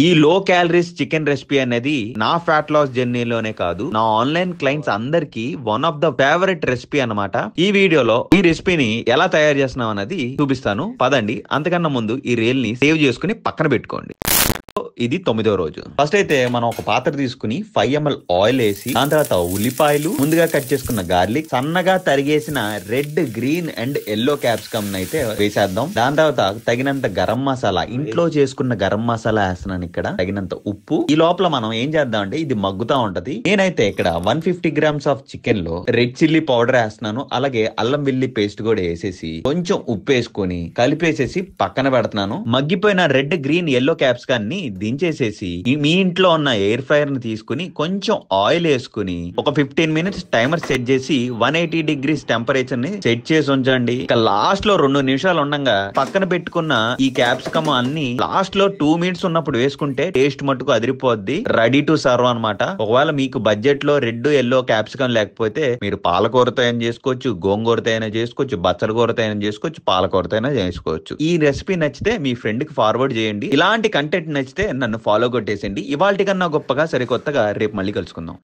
ఈ లో calories chicken recipe అనేది నా ఫ్యాట్ లాస్ జర్నీలోనే కాదు, నా ఆన్లైన్ క్లయింట్స్ అందరికి one of the favourite recipe అన్నమాట. ఈ వీడియోలో ఈ రెసిపీని ఎలా తయారు చేస్తున్నాం అనేది చూపిస్తాను. పదండి, అంతకన్నా ముందు ఈ రీల్ ని సేవ్ చేసుకుని పక్కన పెట్టుకోండి. ఇది 9వ రోజు. ఫస్ట్ అయితే మనం ఒక పాత్ర తీసుకుని 5 ml ఆయిల్ వేసి, దాని తర్వాత ఉల్లిపాయలు, ముందుగా కట్ చేసుకున్న గార్లిక్, సన్నగా తరిగేసిన red, green and yellow capsicum అయితే వేసేద్దాం. దాని తర్వాత తగినంత గరం మసాలా, ఇంట్లో చేసుకున్న గరం మసాలా వేస్తున్నాను ఇక్కడ, తగినంత ఉప్పు. ఈ లోపల మనం ఏం చేద్దాం అంటే ఇది మగ్గుతా ఉంటది. నేనైతే ఇక్కడ 150 grams ఆఫ్ చికెన్ లో రెడ్ చిల్లీ పౌడర్ వేస్తున్నాను, అలాగే అల్లం వెల్లి పేస్ట్ కూడా వేసేసి కొంచెం ఉప్పు వేసుకొని కలిపేసేసి పక్కన పెడుతున్నాను. మగ్గిపోయిన రెడ్, గ్రీన్, ఎల్లో క్యాప్సికాన్ని దించేసేసి మీ ఇంట్లో ఉన్న ఎయిర్ ఫ్రైయర్ ని తీసుకుని కొంచెం ఆయిల్ వేసుకుని ఒక 15 minutes టైమర్ సెట్ చేసి 180 degrees టెంపరేచర్ ని సెట్ చేసి ఉంచండి. ఇక లాస్ట్ లో 2 నిమిషాలు ఉండగా పక్కన పెట్టుకున్న ఈ క్యాప్సికమ్ అన్ని లాస్ట్ లో 2 minutes ఉన్నప్పుడు వేసుకుంటే టేస్ట్ మట్టుకు అదిరిపోద్ది. రెడీ టు సర్వ్ అనమాట. ఒకవేళ మీకు బడ్జెట్ లో రెడ్, ఎల్లో క్యాప్సికమ్ లేకపోతే మీరు పాలకూరతో అయినా చేసుకోవచ్చు, గోంగూరతో అయినా చేసుకోవచ్చు, బచ్చల కూరతో అయినా చేసుకోవచ్చు, పాలకూరతో అయినా చేసుకోవచ్చు. ఈ రెసిపీ నచ్చితే మీ ఫ్రెండ్ కి ఫార్వర్డ్ చేయండి. ఇలాంటి కంటెంట్ నచ్చితే నన్ను ఫాలో కొట్టేసండి. ఇవాల్టి కన్నా గొప్పగా సరికొత్తగా రేపు మళ్ళీ కలుసుకుందాం.